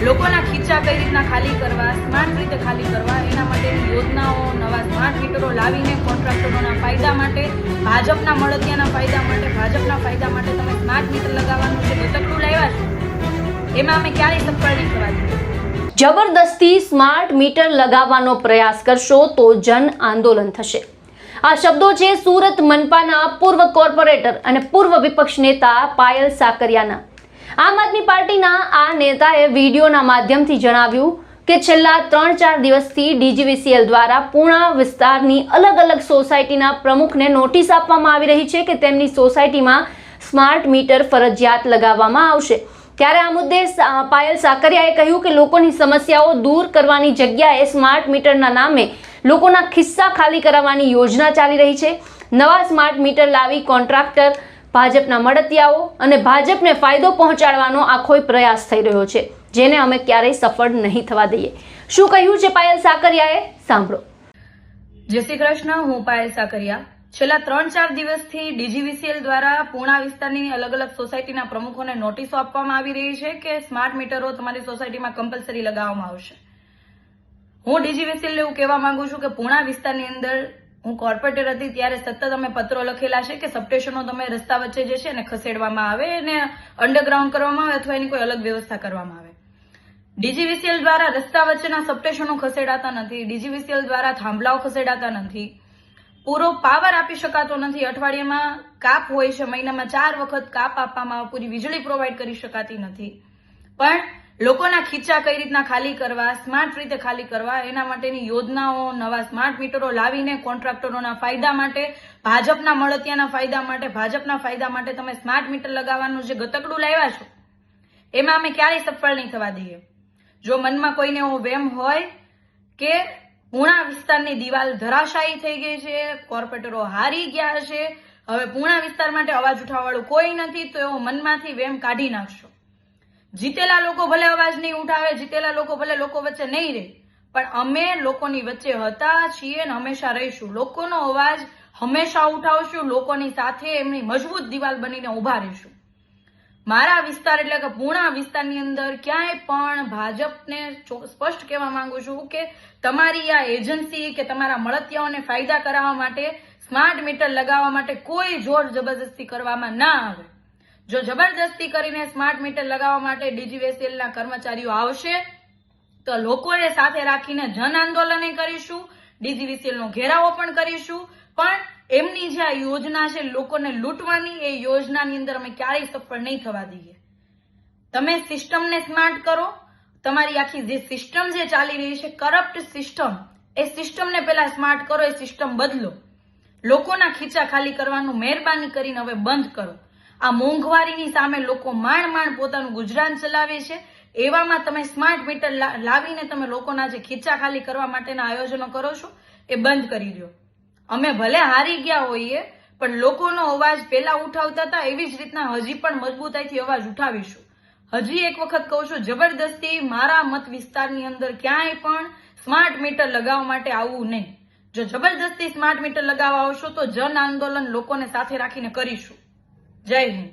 લોકોના ખીચા કઈ રીતના ખાલી કરવા, સ્માર્ટ રીતે ખાલી કરવા, એના માટેની યોજનાઓ, નવા સ્માર્ટ મીટરો લાવીને કોન્ટ્રાક્ટરોના ફાયદા માટે, ભાજપના મળતિયાના ફાયદા માટે, ભાજપના ફાયદા માટે તમે સ્માર્ટ મીટર લગાવવાનું જે ગતકડું લાવ્યા છો એમાં અમે ક્યારેય સફળ નહીં થવા દઈએ। જબરદસ્તી સ્માર્ટ મીટર લગાવવાનો પ્રયાસ કરશો તો જન આંદોલન થશે। આ શબ્દો છે સુરત મનપાના પૂર્વ કોર્પોરેટર અને પૂર્વ વિપક્ષ નેતા પાયલ સાકરિયાના। આમ આદમી પાર્ટીના આ નેતાએ વિડીયોના માધ્યમથી જણાવ્યું કે છેલ્લા 3-4 દિવસથી ડીજીવીસીએલ દ્વારા પૂણા વિસ્તારની અલગ અલગ સોસાયટીના પ્રમુખને નોટિસ આપવામાં આવી રહી છે કે તેમની સોસાયટીમાં સ્માર્ટ મીટર ફરજિયાત લગાવવામાં આવશે। ત્યારે આ મુદ્દે પાયલ સાકરિયાએ કહ્યું કે લોકોની સમસ્યાઓ દૂર કરવાની જગ્યાએ સ્માર્ટ મીટરના નામે લોકોના ખિસ્સા ખાલી કરાવવાની યોજના ચાલી રહી છે। નવા સ્માર્ટ મીટર લાવી કોન્ટ્રાક્ટર, ભાજપના મળતિયાઓ અને ભાજપને ફાયદો પહોંચાડવાનો આખો પ્રયાસ થઈ રહ્યો છે, જેને અમે ક્યારેય સફળ નહીં થવા દઈએ। શું કહ્યું છે પાયલ સાકરિયાએ, સાંભળો। જય શ્રી કૃષ્ણ, હું પાયલ સાકરિયા। છેલ્લા 3-4 દિવસથી ડીજીવીસીએલ દ્વારા પૂણા વિસ્તારની અલગ અલગ સોસાયટીના પ્રમુખોને નોટિસો આપવામાં આવી રહી છે કે સ્માર્ટ મીટરો તમારી સોસાયટીમાં કમ્પલસરી લગાવવામાં આવશે। હું ડીજીવીસીએલ એવું કહેવા માંગુ છું કે પૂણા વિસ્તારની અંદર હું કોર્પોરેટર હતી ત્યારે સતત અમે પત્રો લખેલા છે કે સબસ્ટેશનો તમે રસ્તા વચ્ચે જે છે ને ખસેડવામાં આવે અને અંડરગ્રાઉન્ડ કરવામાં આવે અથવા એની કોઈ અલગ વ્યવસ્થા કરવામાં આવે। ડીજીવીસીએલ દ્વારા રસ્તા વચ્ચેના સબસ્ટેશનો ખસેડાતા નથી, ડીજીવીસીએલ દ્વારા થાંભલાઓ ખસેડાતા નથી, પૂરો પાવર આપી શકાતો નથી, અઠવાડિયામાં કાપ હોય છે, મહિનામાં 4 વખત કાપ આપવામાં આવે, પૂરી વીજળી પ્રોવાઈડ કરી શકાતી નથી। પણ લોકોના ખીચા કઈ રીતના ખાલી કરવા, સ્માર્ટ રીતે ખાલી કરવા, એના માટેની યોજનાઓ, નવા સ્માર્ટ મીટરો લાવીને કોન્ટ્રાક્ટરોના ફાયદા માટે, ભાજપના મળતિયાના ફાયદા માટે, ભાજપના ફાયદા માટે તમે સ્માર્ટ મીટર લગાવવાનું જે ગતકડું લાવ્યા છો એમાં અમે ક્યારેય સફળ નહીં થવા દઈએ। જો મનમાં કોઈને એવો વેમ હોય કે પૂણા વિસ્તારની દિવાલ ધરાશાયી થઈ ગઈ છે, કોર્પોરેટરો હારી ગયા છે, હવે પૂણા વિસ્તાર માટે અવાજ ઉઠાવવાવાળું કોઈ નથી, તો એવો મનમાંથી વેમ કાઢી નાખશો। જીતેલા લોકો ભલે અવાજ નહીં ઉઠાવે, જીતેલા લોકો ભલે લોકો વચ્ચે નહીં રહે, પણ અમે લોકોની વચ્ચે હતા, છીએ અને હંમેશા રહીશું। લોકોનો અવાજ હંમેશા ઉઠાવશું, લોકોની સાથે એમની મજબૂત દિવાલ બનીને ઉભા રહીશું। મારા વિસ્તાર એટલે કે પૂણા વિસ્તારની અંદર ક્યાંય પણ ભાજપને સ્પષ્ટ કહેવા માંગુ છું કે તમારી આ એજન્સી કે તમારા મળતિયાઓને ફાયદા કરાવવા માટે સ્માર્ટ મીટર લગાવવા માટે કોઈ જોર જબરદસ્તી કરવામાં ના આવે। જો જબરદસ્તી કરીને સ્માર્ટ મીટર લગાવવા માટે ડીજીવીસીએલના કર્મચારીઓ આવશે તો લોકોને સાથે રાખીને જન આંદોલન કરીશું, ડીજીવીસીએલનો ઘેરાવો પણ કરીશું, પણ એમની જે આ યોજના છે લોકોને લૂંટવાની, એ યોજનાની અંદર અમે ક્યારેય સફળ નહીં થવા દઈએ। તમે સિસ્ટમને સ્માર્ટ કરો, તમારી આખી જે સિસ્ટમ જે ચાલી રહી છે કરપ્ટ સિસ્ટમ, એ સિસ્ટમને પહેલા સ્માર્ટ કરો, એ સિસ્ટમ બદલો। લોકોના ખીચા ખાલી કરવાનું મહેરબાની કરીને હવે બંધ કરો। આ મોંઘવારીની સામે લોકો માંડ પોતાનું ગુજરાન ચલાવે છે, એવામાં તમે સ્માર્ટ મીટર લાવીને તમે લોકોના જે ખીચા ખાલી કરવા માટેના આયોજનો કરો છો એ બંધ કરી દો। અમે ભલે હારી ગયા હોઈએ પણ લોકોનો અવાજ પહેલા ઉઠાવતા હતા એવી જ રીતના હજી પણ મજબૂતાઈથી અવાજ ઉઠાવીશું। હજી એક વખત કહું છું, જબરદસ્તી મારા મત વિસ્તારની અંદર ક્યાંય પણ સ્માર્ટ મીટર લગાવવા માટે આવવું નહીં। જો જબરદસ્તી સ્માર્ટ મીટર લગાવવા આવશો તો જન આંદોલન લોકોને સાથે રાખીને કરીશું। જય હિન્દ।